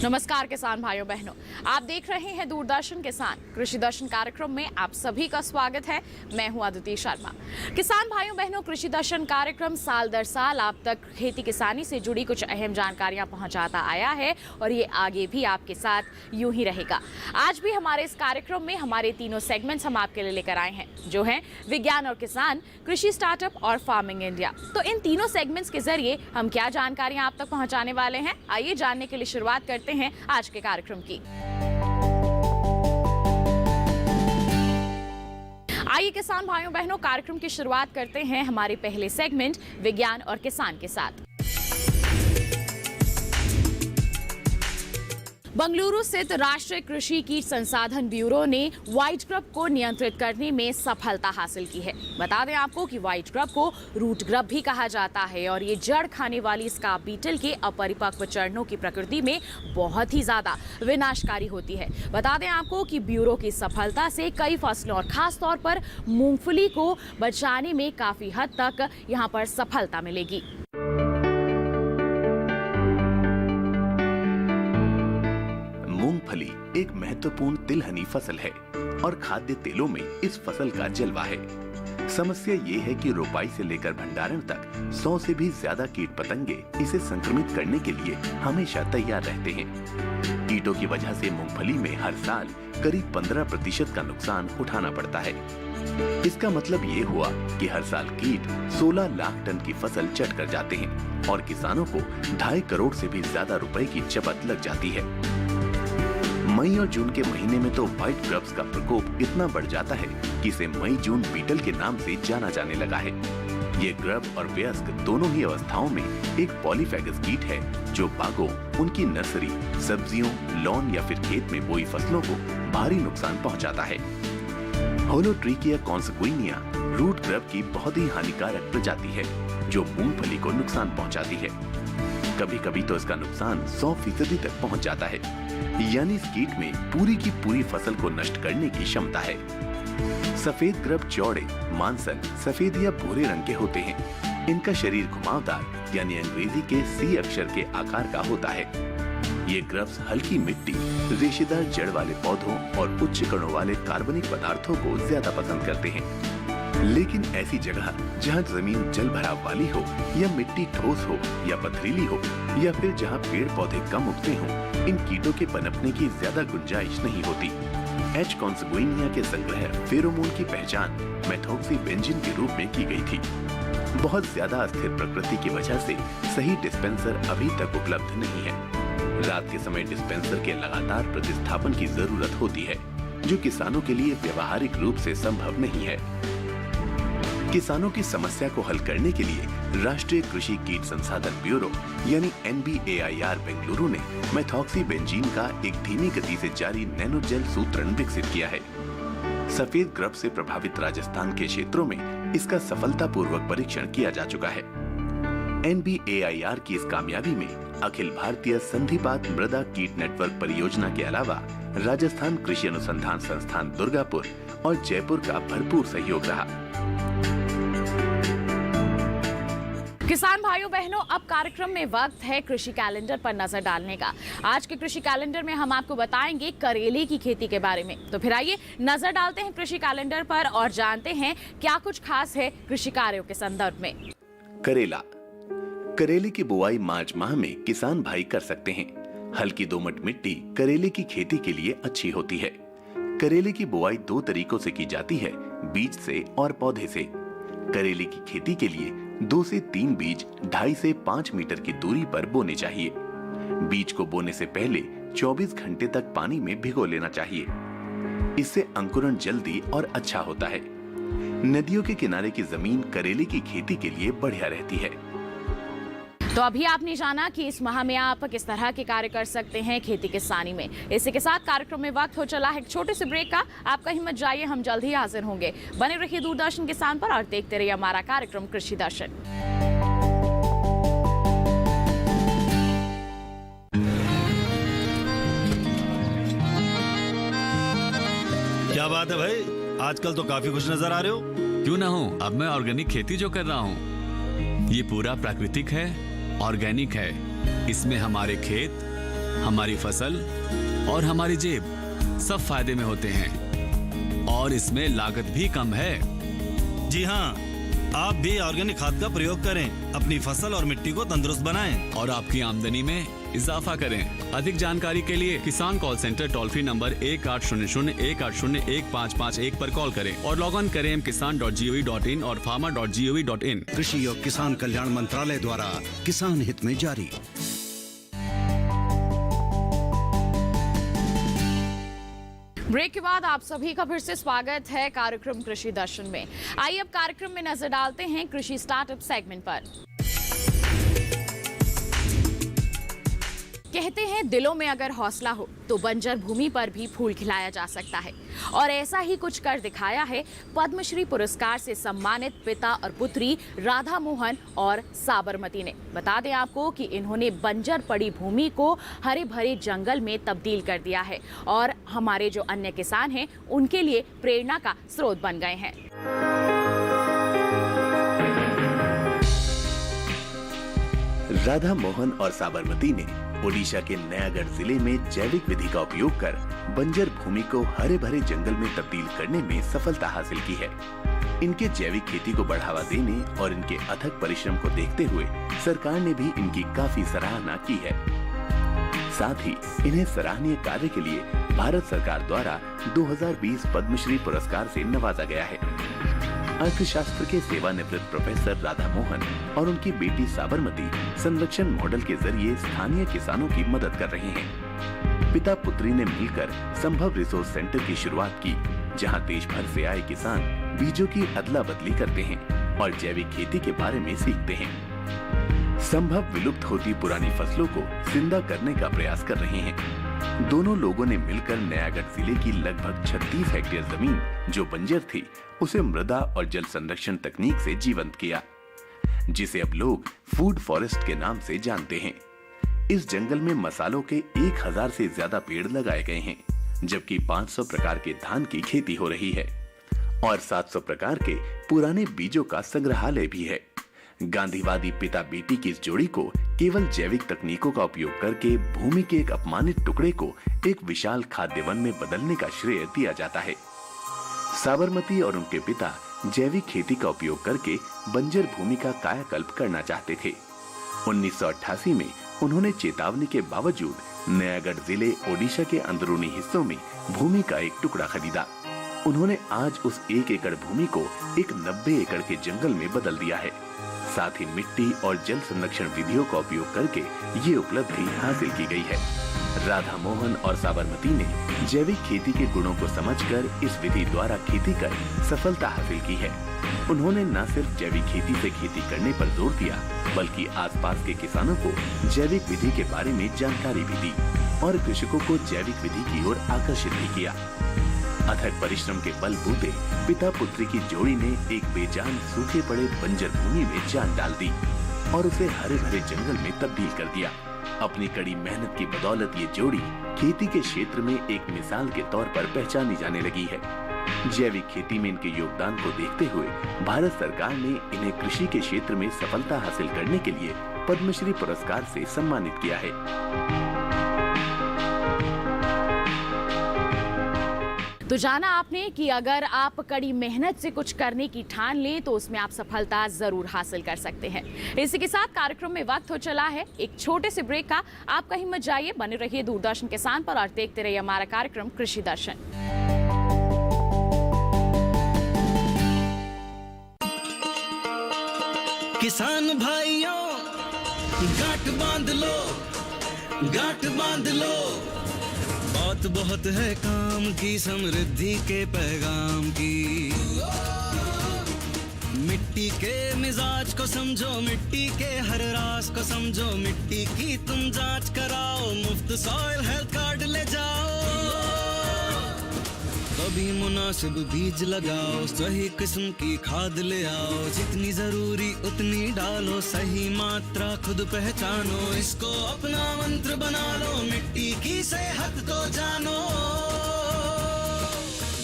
नमस्कार किसान भाइयों बहनों, आप देख रहे हैं दूरदर्शन किसान कृषि दर्शन कार्यक्रम में आप सभी का स्वागत है। मैं हूं अदिति शर्मा। किसान भाइयों बहनों, कृषि दर्शन कार्यक्रम साल दर साल आप तक खेती किसानी से जुड़ी कुछ अहम जानकारियां पहुंचाता आया है और ये आगे भी आपके साथ यूं ही रहेगा। आज भी हमारे इस कार्यक्रम में हमारे तीनों सेगमेंट्स हम आपके लिए लेकर आए हैं, जो है विज्ञान और किसान, कृषि स्टार्टअप और फार्मिंग इंडिया। तो इन तीनों सेगमेंट्स के जरिए हम क्या जानकारियां आप तक पहुंचाने वाले हैं, आइए जानने के लिए शुरुआत करते हैं आज के कार्यक्रम की। आइए किसान भाइयों बहनों, कार्यक्रम की शुरुआत करते हैं हमारे पहले सेगमेंट विज्ञान और किसान के साथ। बंगलुरु स्थित राष्ट्रीय कृषि कीट संसाधन ब्यूरो ने व्हाइट ग्रब को नियंत्रित करने में सफलता हासिल की है। बता दें आपको कि व्हाइट ग्रब को रूट ग्रब भी कहा जाता है और ये जड़ खाने वाली स्कार्प बीटल के अपरिपक्व चरणों की प्रकृति में बहुत ही ज्यादा विनाशकारी होती है। बता दें आपको कि ब्यूरो की सफलता से कई फसलों और खास तौर पर मूंगफली को बचाने में काफी हद तक यहाँ पर सफलता मिलेगी। मूंगफली एक महत्वपूर्ण तिलहनी फसल है और खाद्य तेलों में इस फसल का जलवा है। समस्या ये है कि रोपाई से लेकर भंडारण तक 100 से भी ज्यादा कीट पतंगे इसे संक्रमित करने के लिए हमेशा तैयार रहते हैं। कीटों की वजह से मूंगफली में हर साल करीब 15% का नुकसान उठाना पड़ता है। इसका मतलब ये हुआ कि हर साल कीट 16 लाख टन की फसल चट कर जाते हैं और किसानों को 2.5 करोड़ से भी ज्यादा रुपए की चपत लग जाती है। मई और जून के महीने में तो व्हाइट ग्रब्स का प्रकोप इतना बढ़ जाता है कि इसे मई जून बीटल के नाम से जाना जाने लगा है। ये ग्रब और वयस्क दोनों ही अवस्थाओं में एक पॉलीफेगस कीट है जो बागों, उनकी नर्सरी, सब्जियों, लॉन या फिर खेत में बोई फसलों को भारी नुकसान पहुंचाता है। होलोट्रिकिया कॉन्सक्विनिया रूट ग्रब की बहुत ही हानिकारक प्रजाति है जो मूंगफली को नुकसान पहुंचाती है। कभी कभी तो इसका नुकसान 100% तक पहुंच जाता है, यानी इस कीट में पूरी की पूरी फसल को नष्ट करने की क्षमता है। सफेद ग्रब चौड़े, मांसल, सफेद या भूरे रंग के होते हैं। इनका शरीर घुमावदार यानी अंग्रेजी के सी अक्षर के आकार का होता है। ये ग्रब्स हल्की मिट्टी, रेशेदार जड़ वाले पौधों और उच्च कणों वाले कार्बनिक पदार्थों को ज्यादा पसंद करते हैं। लेकिन ऐसी जगह जहाँ जमीन जल भराव वाली हो या मिट्टी ठोस हो या पथरीली हो या फिर जहाँ पेड़ पौधे कम उगते हों, इन कीटों के पनपने की ज्यादा गुंजाइश नहीं होती। एच कॉन्सक्विनिया के संग्रह फेरोमोन की पहचान मेथॉक्सीबेंजीन के रूप में की गई थी। बहुत ज्यादा अस्थिर प्रकृति की वजह से सही डिस्पेंसर अभी तक उपलब्ध नहीं है। रात के समय डिस्पेंसर के लगातार प्रतिस्थापन की जरूरत होती है, जो किसानों के लिए व्यवहारिक रूप से संभव नहीं है। किसानों की समस्या को हल करने के लिए राष्ट्रीय कृषि कीट संसाधन ब्यूरो यानी NBAIR बेंगलुरु ने मेथॉक्सीबेंजीन का एक धीमी गति से जारी नैनोजेल सूत्रण विकसित किया है। सफेद ग्रब से प्रभावित राजस्थान के क्षेत्रों में इसका सफलतापूर्वक परीक्षण किया जा चुका है। NBAIR की इस कामयाबी में अखिल भारतीय संधिपात मृदा कीट नेटवर्क परियोजना के अलावा राजस्थान कृषि अनुसंधान संस्थान दुर्गापुर और जयपुर का भरपूर सहयोग रहा। किसान भाइयों बहनों, अब कार्यक्रम में वक्त है कृषि कैलेंडर पर नजर डालने का। आज के कृषि कैलेंडर में हम आपको बताएंगे करेले की खेती के बारे में। तो फिर आइए नजर डालते हैं कृषि कैलेंडर पर और जानते हैं क्या कुछ खास है कृषि कार्यों के संदर्भ में। करेला। करेले की बुआई मार्च माह में किसान भाई कर सकते हैं। हल्की दोमट मिट्टी करेले की खेती के लिए अच्छी होती है। करेले की बुआई 2 तरीकों से की जाती है, बीज से और पौधे से। करेले की खेती के लिए 2 से 3 बीज 2.5 से 5 मीटर की दूरी पर बोने चाहिए। बीज को बोने से पहले 24 घंटे तक पानी में भिगो लेना चाहिए। इससे अंकुरण जल्दी और अच्छा होता है। नदियों के किनारे की जमीन करेले की खेती के लिए बढ़िया रहती है। तो अभी आपने जाना कि इस माह में आप किस तरह के कार्य कर सकते हैं खेती किसानी में। इसी के साथ कार्यक्रम में वक्त हो चला है एक छोटे से ब्रेक का। आप कहीं मत जाइए, हम जल्द ही हाजिर होंगे। बने रहिए दूरदर्शन किसान पर और देखते रहिए हमारा कार्यक्रम कृषि दर्शन। क्या बात है भाई, आजकल तो काफी खुश नजर आ रहे हो। क्यों ना हो, अब मैं ऑर्गेनिक खेती जो कर रहा हूँ ये पूरा प्राकृतिक है, ऑर्गेनिक है। इसमें हमारे खेत, हमारी फसल और हमारी जेब सब फायदे में होते हैं और इसमें लागत भी कम है। जी हाँ, आप भी ऑर्गेनिक खाद का प्रयोग करें, अपनी फसल और मिट्टी को तंदुरुस्त बनाएं और आपकी आमदनी में इजाफा करें। अधिक जानकारी के लिए किसान call centre toll free number 1800-180-1551 पर कॉल करें और लॉग ऑन करें kisan.gov.in और farmer.gov.in। कृषि और किसान कल्याण मंत्रालय द्वारा किसान हित में जारी। ब्रेक के बाद आप सभी का फिर से स्वागत है कार्यक्रम कृषि दर्शन में। आइए अब कार्यक्रम में नजर डालते हैं कृषि स्टार्टअप सेगमेंट पर। कहते हैं दिलों में अगर हौसला हो तो बंजर भूमि पर भी फूल खिलाया जा सकता है और ऐसा ही कुछ कर दिखाया है पद्मश्री पुरस्कार से सम्मानित पिता और पुत्री राधा मोहन और साबरमती ने। बता दें आपको कि इन्होंने बंजर पड़ी भूमि को हरे भरे जंगल में तब्दील कर दिया है और हमारे जो अन्य किसान हैं उनके लिए प्रेरणा का स्रोत बन गए हैं। राधा मोहन और साबरमती ने ओडिशा के नयागढ़ जिले में जैविक विधि का उपयोग कर बंजर भूमि को हरे भरे जंगल में तब्दील करने में सफलता हासिल की है। इनके जैविक खेती को बढ़ावा देने और इनके अथक परिश्रम को देखते हुए सरकार ने भी इनकी काफी सराहना की है। साथ ही इन्हें सराहनीय कार्य के लिए भारत सरकार द्वारा 2020 पद्मश्री पुरस्कार से नवाजा गया है। अर्थशास्त्र के सेवानिवृत्त प्रोफेसर राधा मोहन और उनकी बेटी साबरमती संरक्षण मॉडल के जरिए स्थानीय किसानों की मदद कर रहे हैं। पिता पुत्री ने मिलकर संभव रिसोर्स सेंटर की शुरुआत की, जहां देश भर से आए किसान बीजों की अदला बदली करते हैं और जैविक खेती के बारे में सीखते हैं। संभव विलुप्त होती पुरानी फसलों को जिंदा करने का प्रयास कर रहे हैं। दोनों लोगों ने मिलकर नयागढ़ जिले की लगभग 36 हेक्टेयर जमीन जो बंजर थी उसे मृदा और जल संरक्षण तकनीक से जीवंत किया, जिसे अब लोग फूड फॉरेस्ट के नाम से जानते हैं। इस जंगल में मसालों के 1000 से ज्यादा पेड़ लगाए गए हैं, जबकि 500 प्रकार के धान की खेती हो रही है और 700 प्रकार के पुराने बीजों का संग्रहालय भी है। गांधीवादी पिता बेटी की इस जोड़ी को केवल जैविक तकनीकों का उपयोग करके भूमि के एक अपमानित टुकड़े को एक विशाल खाद्य वन में बदलने का श्रेय दिया जाता है। साबरमती और उनके पिता जैविक खेती का उपयोग करके बंजर भूमि का कायाकल्प करना चाहते थे। 1988 में उन्होंने चेतावनी के बावजूद नयागढ़ जिले ओडिशा के अंदरूनी हिस्सों में भूमि का एक टुकड़ा खरीदा। उन्होंने आज उस 1 एकड़ भूमि को एक 90 एकड़ के जंगल में बदल दिया है। साथ ही मिट्टी और जल संरक्षण विधियों का उपयोग करके ये उपलब्धि हासिल की गई है। राधा मोहन और साबरमती ने जैविक खेती के गुणों को समझकर इस विधि द्वारा खेती कर सफलता हासिल की है। उन्होंने न सिर्फ जैविक खेती से खेती करने पर जोर दिया, बल्कि आसपास के किसानों को जैविक विधि के बारे में जानकारी भी दी और कृषकों को जैविक विधि की ओर आकर्षित भी किया। अथक परिश्रम के बलबूते पिता पुत्री की जोड़ी ने एक बेजान सूखे पड़े बंजर भूमि में जान डाल दी और उसे हरे भरे जंगल में तब्दील कर दिया। अपनी कड़ी मेहनत की बदौलत ये जोड़ी खेती के क्षेत्र में एक मिसाल के तौर पर पहचानी जाने लगी है। जैविक खेती में इनके योगदान को देखते हुए भारत सरकार ने इन्हें कृषि के क्षेत्र में सफलता हासिल करने के लिए पद्मश्री पुरस्कार से सम्मानित किया है। तो जाना आपने कि अगर आप कड़ी मेहनत से कुछ करने की ठान लें तो उसमें आप सफलता जरूर हासिल कर सकते हैं। इसी के साथ कार्यक्रम में वक्त हो चला है एक छोटे से ब्रेक का। आप कहीं मत जाइए, बने रहिए दूरदर्शन किसान पर और देखते रहिए हमारा कार्यक्रम कृषि दर्शन। किसान भाइयों गांठ बांध लो, गांठ बांध लो, बात बहुत है काम की, समृद्धि के पैगाम की। मिट्टी के मिजाज को समझो, मिट्टी के हर राज को समझो, मिट्टी की तुम जांच कराओ, मुफ्त सॉइल हेल्थ कार्ड ले जाओ। कभी मुनासिब बीज लगाओ, सही किस्म की खाद ले आओ, जितनी जरूरी उतनी डालो, सही मात्रा खुद पहचानो, इसको अपना मंत्र बना लो, मिट्टी की सेहत को जानो।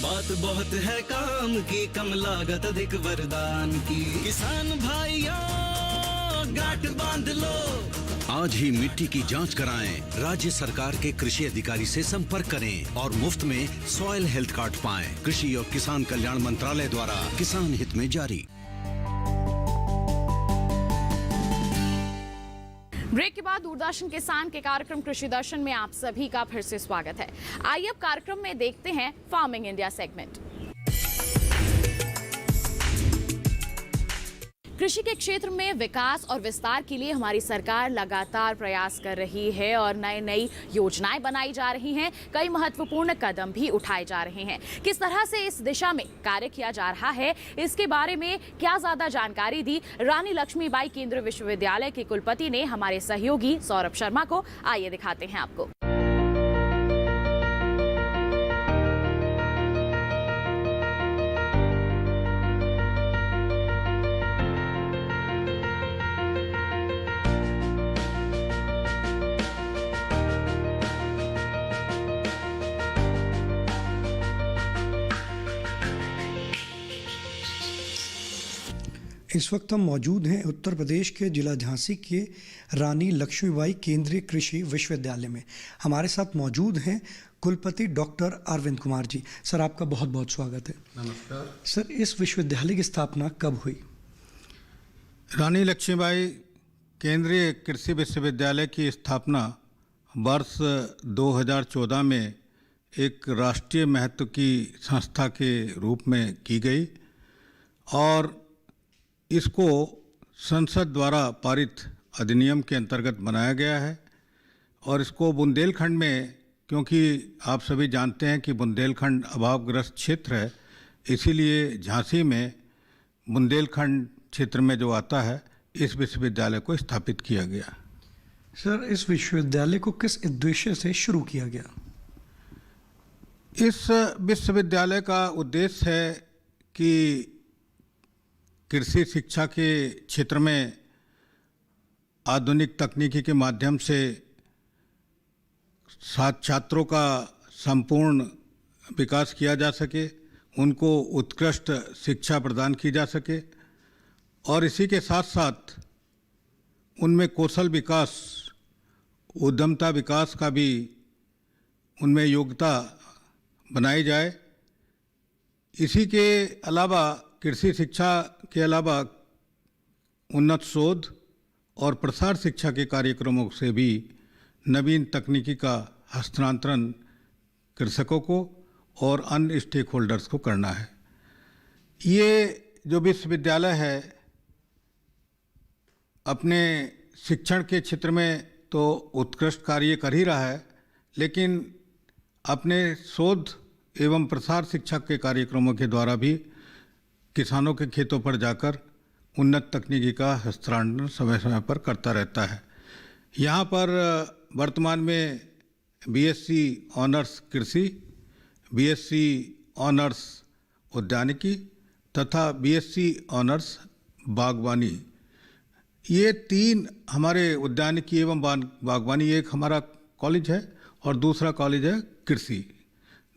बात बहुत है काम की, कम लागत अधिक वरदान की। किसान भाइयों गांठ बांध लो, आज ही मिट्टी की जांच कराएं। राज्य सरकार के कृषि अधिकारी से संपर्क करें और मुफ्त में सॉइल हेल्थ कार्ड पाएं। कृषि और किसान कल्याण मंत्रालय द्वारा किसान हित में जारी। ब्रेक के बाद दूरदर्शन किसान के कार्यक्रम कृषि दर्शन में आप सभी का फिर से स्वागत है। आइए अब कार्यक्रम में देखते हैं फार्मिंग इंडिया सेगमेंट। कृषि के क्षेत्र में विकास और विस्तार के लिए हमारी सरकार लगातार प्रयास कर रही है और नई नई योजनाएं बनाई जा रही हैं। कई महत्वपूर्ण कदम भी उठाए जा रहे हैं। किस तरह से इस दिशा में कार्य किया जा रहा है, इसके बारे में क्या ज्यादा जानकारी दी रानी लक्ष्मीबाई केंद्रीय विश्वविद्यालय के कुलपति ने हमारे सहयोगी सौरभ शर्मा को। आइए दिखाते हैं आपको। इस वक्त हम मौजूद हैं उत्तर प्रदेश के जिला झांसी के रानी लक्ष्मीबाई केंद्रीय कृषि विश्वविद्यालय में। हमारे साथ मौजूद हैं कुलपति डॉक्टर अरविंद कुमार जी। सर, आपका बहुत बहुत स्वागत है। नमस्कार सर, इस विश्वविद्यालय की स्थापना कब हुई? रानी लक्ष्मीबाई केंद्रीय कृषि विश्वविद्यालय की स्थापना वर्ष 2014 में एक राष्ट्रीय महत्व की संस्था के रूप में की गई और इसको संसद द्वारा पारित अधिनियम के अंतर्गत बनाया गया है। और इसको बुंदेलखंड में, क्योंकि आप सभी जानते हैं कि बुंदेलखंड अभावग्रस्त क्षेत्र है, इसीलिए झांसी में बुंदेलखंड क्षेत्र में जो आता है इस विश्वविद्यालय को स्थापित किया गया। सर, इस विश्वविद्यालय को किस उद्देश्य से शुरू किया गया? इस विश्वविद्यालय का उद्देश्य है कि कृषि शिक्षा के क्षेत्र में आधुनिक तकनीकी के माध्यम से छात्रों का संपूर्ण विकास किया जा सके, उनको उत्कृष्ट शिक्षा प्रदान की जा सके और इसी के साथ साथ उनमें कौशल विकास, उद्यमता विकास का भी उनमें योग्यता बनाई जाए। इसी के अलावा कृषि शिक्षा के अलावा उन्नत शोध और प्रसार शिक्षा के कार्यक्रमों से भी नवीन तकनीकी का हस्तांतरण कृषकों को और अन्य स्टेक होल्डर्स को करना है। ये जो विश्वविद्यालय है अपने शिक्षण के क्षेत्र में तो उत्कृष्ट कार्य कर ही रहा है, लेकिन अपने शोध एवं प्रसार शिक्षा के कार्यक्रमों के द्वारा भी किसानों के खेतों पर जाकर उन्नत तकनीकी का हस्तांतरण समय समय पर करता रहता है। यहाँ पर वर्तमान में बीएससी ऑनर्स कृषि, बीएससी ऑनर्स उद्यानिकी तथा बीएससी ऑनर्स बागवानी, ये तीन हमारे उद्यानिकी एवं बागवानी एक हमारा कॉलेज है और दूसरा कॉलेज है कृषि।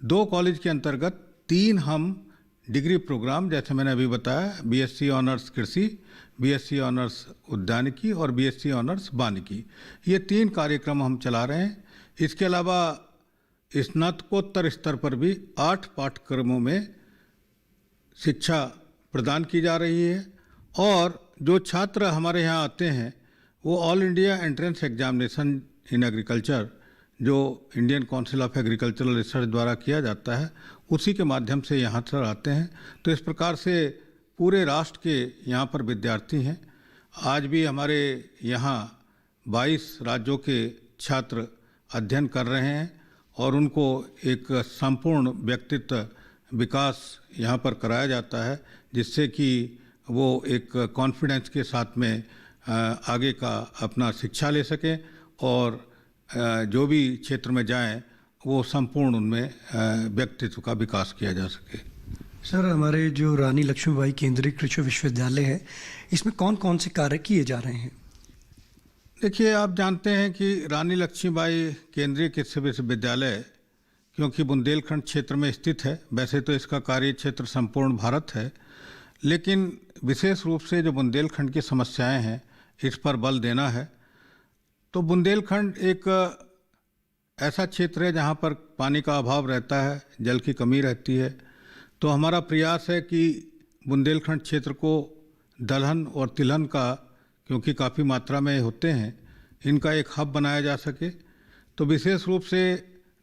दो कॉलेज के अंतर्गत तीन हम डिग्री प्रोग्राम, जैसे मैंने अभी बताया, बीएससी ऑनर्स कृषि, बीएससी ऑनर्स उद्यानिकी और बीएससी ऑनर्स वानिकी, ये तीन कार्यक्रम हम चला रहे हैं। इसके अलावा स्नातकोत्तर स्तर पर भी 8 पाठ्यक्रमों में शिक्षा प्रदान की जा रही है और जो छात्र हमारे यहाँ आते हैं वो all India entrance examination in agriculture, जो Indian council of agricultural research द्वारा किया जाता है, उसी के माध्यम से यहाँ पर आते हैं। तो इस प्रकार से पूरे राष्ट्र के यहाँ पर विद्यार्थी हैं। आज भी हमारे यहाँ 22 राज्यों के छात्र अध्ययन कर रहे हैं और उनको एक संपूर्ण व्यक्तित्व विकास यहाँ पर कराया जाता है, जिससे कि वो एक कॉन्फिडेंस के साथ में आगे का अपना शिक्षा ले सकें और जो भी क्षेत्र में जाएं वो संपूर्ण उनमें व्यक्तित्व का विकास किया जा सके। सर, हमारे जो रानी लक्ष्मीबाई केंद्रीय कृषि विश्वविद्यालय है, इसमें कौन कौन से कार्य किए जा रहे हैं? देखिए, आप जानते हैं कि रानी लक्ष्मीबाई केंद्रीय कृषि विश्वविद्यालय क्योंकि बुंदेलखंड क्षेत्र में स्थित है, वैसे तो इसका कार्य क्षेत्र संपूर्ण भारत है, लेकिन विशेष रूप से जो बुंदेलखंड की समस्याएं हैं इस पर बल देना है। तो बुंदेलखंड एक ऐसा क्षेत्र है जहाँ पर पानी का अभाव रहता है, जल की कमी रहती है। तो हमारा प्रयास है कि बुंदेलखंड क्षेत्र को दलहन और तिलहन का, क्योंकि काफ़ी मात्रा में होते हैं, इनका एक हब बनाया जा सके। तो विशेष रूप से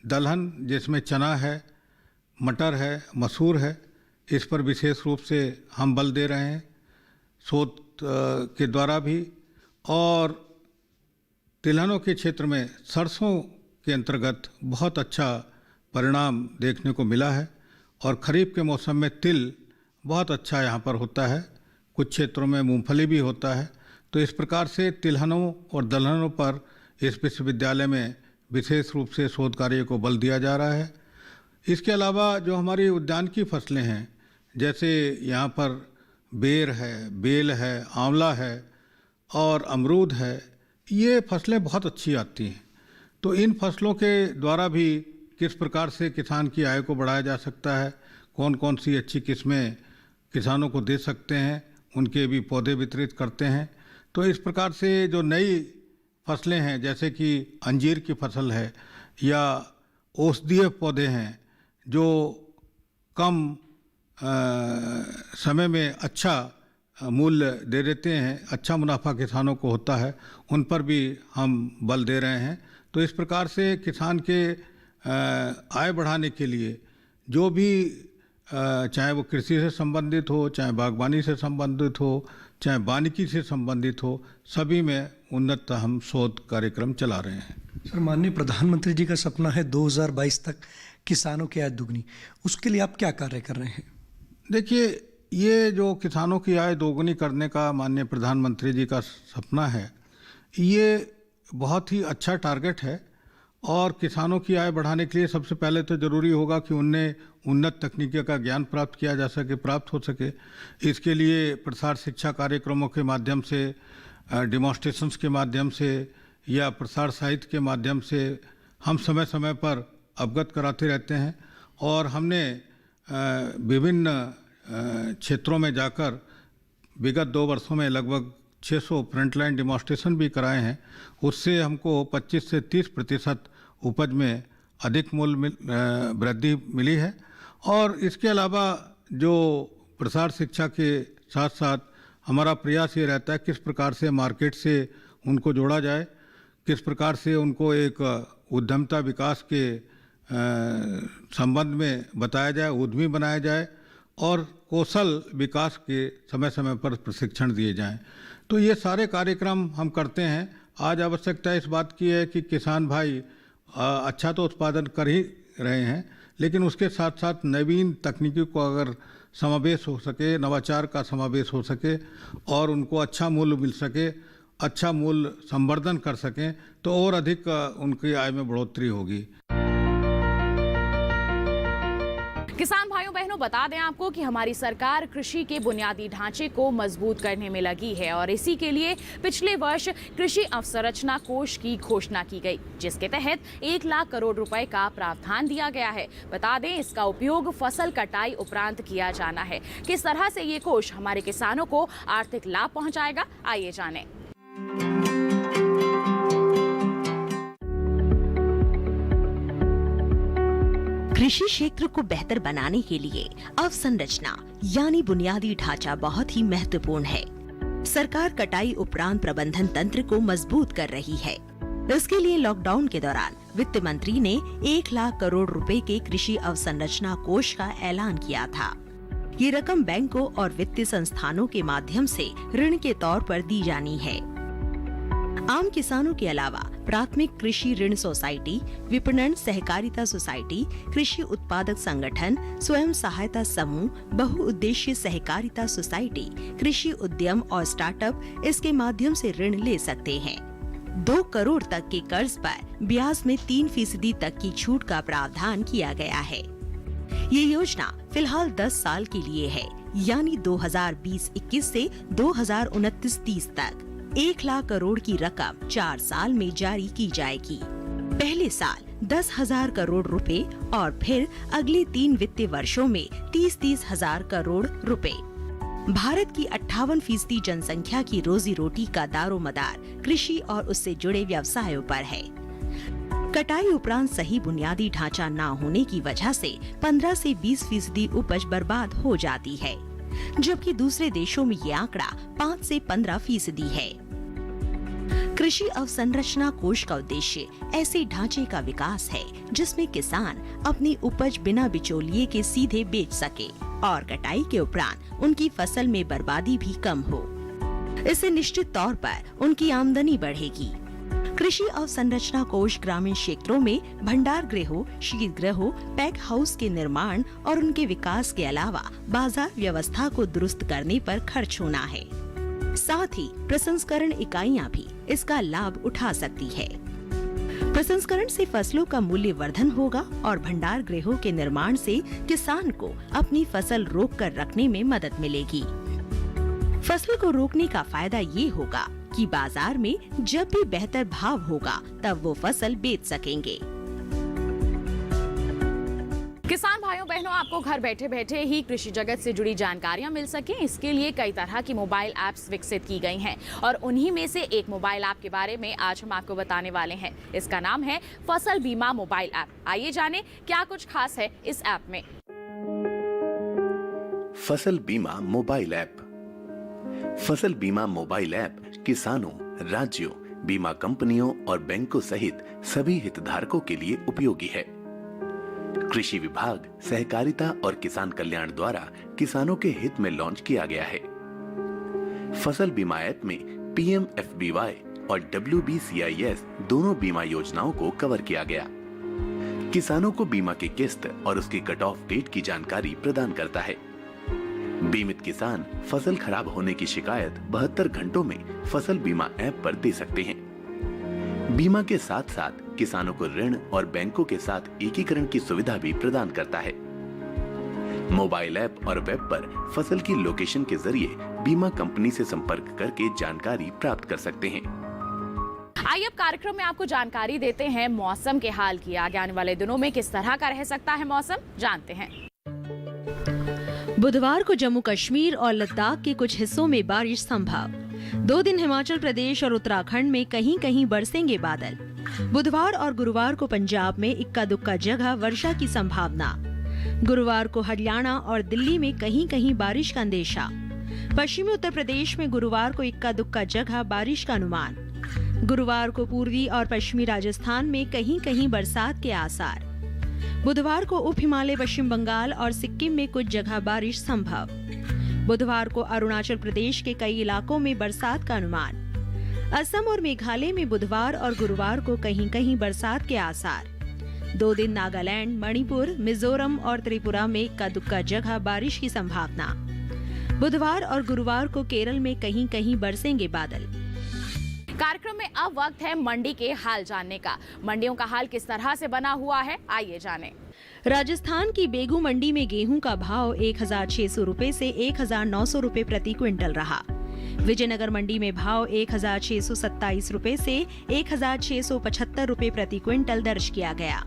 दलहन, जिसमें चना है, मटर है, मसूर है, इस पर विशेष रूप से हम बल दे रहे हैं शोध के द्वारा भी। और तिलहनों के क्षेत्र में सरसों के अंतर्गत बहुत अच्छा परिणाम देखने को मिला है। और खरीफ के मौसम में तिल बहुत अच्छा यहाँ पर होता है, कुछ क्षेत्रों में मूंगफली भी होता है। तो इस प्रकार से तिलहनों और दलहनों पर इस विश्वविद्यालय में विशेष रूप से शोध कार्य को बल दिया जा रहा है। इसके अलावा जो हमारी उद्यान की फसलें हैं, जैसे यहाँ पर बेर है, बेल है, आंवला है और अमरूद है, ये फसलें बहुत अच्छी आती हैं। तो इन फसलों के द्वारा भी किस प्रकार से किसान की आय को बढ़ाया जा सकता है, कौन कौन सी अच्छी किस्में किसानों को दे सकते हैं, उनके भी पौधे वितरित करते हैं। तो इस प्रकार से जो नई फसलें हैं, जैसे कि अंजीर की फसल है या औषधीय पौधे हैं जो कम समय में अच्छा मूल्य दे देते हैं, अच्छा मुनाफा किसानों को होता है, उन पर भी हम बल दे रहे हैं। तो इस प्रकार से किसान के आय बढ़ाने के लिए जो भी चाहे वो कृषि से संबंधित हो, चाहे बागवानी से संबंधित हो, चाहे वानिकी से संबंधित हो, सभी में उन्नत हम शोध कार्यक्रम चला रहे हैं। सर, माननीय प्रधानमंत्री जी का सपना है 2022 तक किसानों की आय दुगनी, उसके लिए आप क्या कार्य कर रहे हैं? देखिए, ये जो किसानों की आय दोगुनी करने का माननीय प्रधानमंत्री जी का सपना है, ये बहुत ही अच्छा टारगेट है। और किसानों की आय बढ़ाने के लिए सबसे पहले तो ज़रूरी होगा कि उन्हें उन्नत तकनीकी का ज्ञान प्राप्त किया जा सके, प्राप्त हो सके। इसके लिए प्रसार शिक्षा कार्यक्रमों के माध्यम से, डेमोन्स्ट्रेशंस के माध्यम से या प्रसार साहित्य के माध्यम से हम समय समय पर अवगत कराते रहते हैं। और हमने विभिन्न क्षेत्रों में जाकर विगत 2 वर्षों में लगभग 600 फ्रंटलाइन डेमोन्स्ट्रेशन भी कराए हैं। उससे हमको 25 से 30% उपज में अधिक मूल्य वृद्धि मिली है। और इसके अलावा जो प्रसार शिक्षा के साथ साथ हमारा प्रयास ये रहता है किस प्रकार से मार्केट से उनको जोड़ा जाए, किस प्रकार से उनको एक उद्यमता विकास के संबंध में बताया जाए, उद्यमी बनाया जाए और कौशल विकास के समय समय पर प्रशिक्षण दिए जाएं। तो ये सारे कार्यक्रम हम करते हैं। आज आवश्यकता इस बात की है कि किसान भाई अच्छा तो उत्पादन कर ही रहे हैं, लेकिन उसके साथ साथ नवीन तकनीकी को अगर समावेश हो सके, नवाचार का समावेश हो सके और उनको अच्छा मूल्य मिल सके, अच्छा मूल्य संवर्धन कर सकें, तो और अधिक उनकी आय में बढ़ोतरी होगी। किसान भाइयों बहनों, बता दें आपको कि हमारी सरकार कृषि के बुनियादी ढांचे को मजबूत करने में लगी है और इसी के लिए पिछले वर्ष कृषि अवसंरचना कोष की घोषणा की गई, जिसके तहत 1 लाख करोड़ रुपए का प्रावधान दिया गया है। बता दें, इसका उपयोग फसल कटाई उपरांत किया जाना है। किस तरह से ये कोष हमारे किसानों को आर्थिक लाभ पहुंचाएगा, आइए जानें। कृषि क्षेत्र को बेहतर बनाने के लिए अवसंरचना यानी बुनियादी ढांचा बहुत ही महत्वपूर्ण है। सरकार कटाई उपरांत प्रबंधन तंत्र को मजबूत कर रही है। इसके लिए लॉकडाउन के दौरान वित्त मंत्री ने 1 लाख करोड़ रुपए के कृषि अवसंरचना कोष का ऐलान किया था। ये रकम बैंकों और वित्तीय संस्थानों के माध्यम से ऋण के तौर पर दी जानी है। आम किसानों के अलावा प्राथमिक कृषि ऋण सोसाइटी, विपणन सहकारिता सोसाइटी, कृषि उत्पादक संगठन, स्वयं सहायता समूह, बहुउद्देशीय सहकारिता सोसाइटी, कृषि उद्यम और स्टार्टअप इसके माध्यम से ऋण ले सकते हैं। 2 करोड़ तक के कर्ज पर ब्याज में 3% तक की छूट का प्रावधान किया गया है। ये योजना फिलहाल 10 साल के लिए है, यानी 2020-21 से 2029-30 तक 1 लाख करोड़ की रकम 4 साल में जारी की जाएगी। पहले साल 10,000 करोड़ रुपए और फिर अगले 3 वित्तीय वर्षों में 30-30 हजार करोड़ रुपए। भारत की 58% जनसंख्या की रोजी रोटी का दारोमदार कृषि और उससे जुड़े व्यवसायों पर है। कटाई उपरांत सही बुनियादी ढांचा न होने की वजह से 15 से 20% उपज बर्बाद हो जाती है, जबकि दूसरे देशों में ये आंकड़ा 5 से 15% है। कृषि अवसंरचना कोष का उद्देश्य ऐसे ढांचे का विकास है जिसमें किसान अपनी उपज बिना बिचौलिए के सीधे बेच सके और कटाई के उपरांत उनकी फसल में बर्बादी भी कम हो। इससे निश्चित तौर पर उनकी आमदनी बढ़ेगी। कृषि अवसंरचना कोष ग्रामीण क्षेत्रों में भंडार गृहों, शीत गृहों, पैक हाउस के निर्माण और उनके विकास के अलावा बाजार व्यवस्था को दुरुस्त करने पर खर्च होना है। साथ ही प्रसंस्करण इकाइयां भी इसका लाभ उठा सकती है। प्रसंस्करण से फसलों का मूल्य वर्धन होगा और भंडार गृहों के निर्माण से किसान को अपनी फसल रोक कर रखने में मदद मिलेगी। फसल को रोकने का फायदा ये होगा कि बाजार में जब भी बेहतर भाव होगा तब वो फसल बेच सकेंगे। किसान भाइयों बहनों, आपको घर बैठे बैठे ही कृषि जगत से जुड़ी जानकारियां मिल सके, इसके लिए कई तरह की मोबाइल ऐप्स विकसित की गई हैं और उन्हीं में से एक मोबाइल ऐप के बारे में आज हम आपको बताने वाले हैं। इसका नाम है फसल बीमा मोबाइल ऐप। आइए जाने क्या कुछ खास है इस ऐप में। फसल बीमा मोबाइल ऐप। फसल बीमा मोबाइल ऐप किसानों, राज्यों, बीमा कंपनियों और बैंकों सहित सभी हितधारकों के लिए उपयोगी है। कृषि विभाग, सहकारिता और किसान कल्याण द्वारा किसानों के हित में लॉन्च किया गया है। फसल बीमा ऐप में PMFBY और WBCIS दोनों बीमा योजनाओं को कवर किया गया। किसानों को बीमा की किस्त और उसकी कट ऑफ डेट की जानकारी प्रदान करता है। बीमित किसान फसल खराब होने की शिकायत 72 घंटों में फसल बीमा ऐप पर दे सकते हैं। बीमा के साथ साथ किसानों को ऋण और बैंकों के साथ एकीकरण की सुविधा भी प्रदान करता है। मोबाइल ऐप और वेब पर फसल की लोकेशन के जरिए बीमा कंपनी से संपर्क करके जानकारी प्राप्त कर सकते हैं। आइए अब कार्यक्रम में आपको जानकारी देते हैं मौसम के हाल की। आगे आने वाले दिनों में किस तरह का रह सकता है मौसम, जानते हैं। बुधवार को जम्मू कश्मीर और लद्दाख के कुछ हिस्सों में बारिश संभव। 2 दिन हिमाचल प्रदेश और उत्तराखंड में कहीं कहीं बरसेंगे बादल। बुधवार और गुरुवार को पंजाब में इक्का दुक्का जगह वर्षा की संभावना। गुरुवार को हरियाणा और दिल्ली में कहीं कहीं बारिश का अंदेशा। पश्चिमी उत्तर प्रदेश में गुरुवार को इक्का दुक्का जगह बारिश का अनुमान। गुरुवार को पूर्वी और पश्चिमी राजस्थान में कहीं कहीं बरसात के आसार। बुधवार को उप हिमालय पश्चिम बंगाल और सिक्किम में कुछ जगह बारिश संभव। बुधवार को अरुणाचल प्रदेश के कई इलाकों में बरसात का अनुमान। असम और मेघालय में बुधवार और गुरुवार को कहीं कहीं बरसात के आसार। 2 दिन नागालैंड, मणिपुर, मिजोरम और त्रिपुरा में इक्का दुक्का जगह बारिश की संभावना। बुधवार और गुरुवार को केरल में कहीं कहीं बरसेंगे बादल। कार्यक्रम में अब वक्त है मंडी के हाल जानने का। मंडियों का हाल किस तरह से बना हुआ है, आइए जानें। राजस्थान की बेगू मंडी में गेहूं का भाव 1600 रुपए से 1900 रुपए प्रति क्विंटल रहा। विजयनगर मंडी में भाव 1627 रुपए से 1675 रुपए प्रति क्विंटल दर्ज किया गया।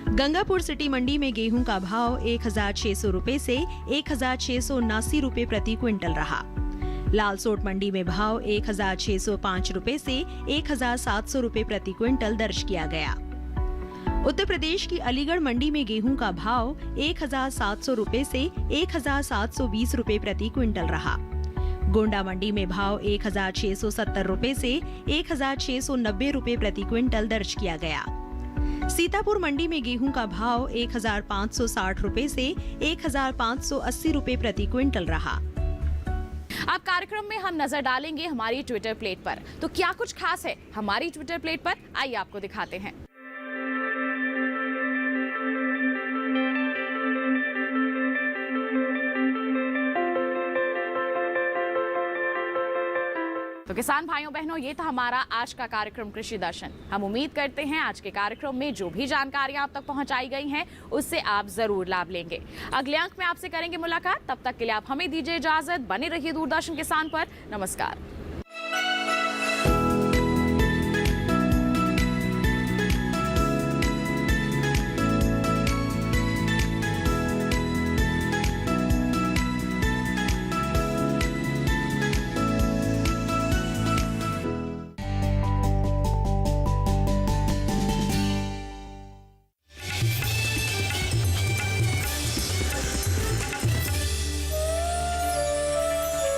गंगापुर सिटी मंडी में गेहूं का भाव 1600 रुपए से 1679 रुपए प्रति क्विंटल रहा। लालसोट मंडी में भाव 1605 रुपए से 1700 रुपए प्रति क्विंटल दर्ज किया गया। उत्तर प्रदेश की अलीगढ़ मंडी में गेहूं का भाव 1700 रुपए से 1720 रुपए प्रति क्विंटल रहा। गोंडा मंडी में भाव 1670 रुपए से 1690 रुपए प्रति क्विंटल दर्ज किया गया। सीतापुर मंडी में गेहूं का भाव 1560 रुपए से 1580 रुपए प्रति क्विंटल रहा। अब कार्यक्रम में हम नजर डालेंगे हमारी ट्विटर प्लेट पर। तो क्या कुछ खास है हमारी ट्विटर प्लेट पर, आइए आपको दिखाते हैं। तो किसान भाइयों बहनों, ये था हमारा आज का कार्यक्रम कृषि दर्शन। हम उम्मीद करते हैं आज के कार्यक्रम में जो भी जानकारियां आप तक पहुंचाई गई हैं उससे आप जरूर लाभ लेंगे। अगले अंक में आपसे करेंगे मुलाकात, तब तक के लिए आप हमें दीजिए इजाजत। बने रहिए दूरदर्शन किसान पर। नमस्कार।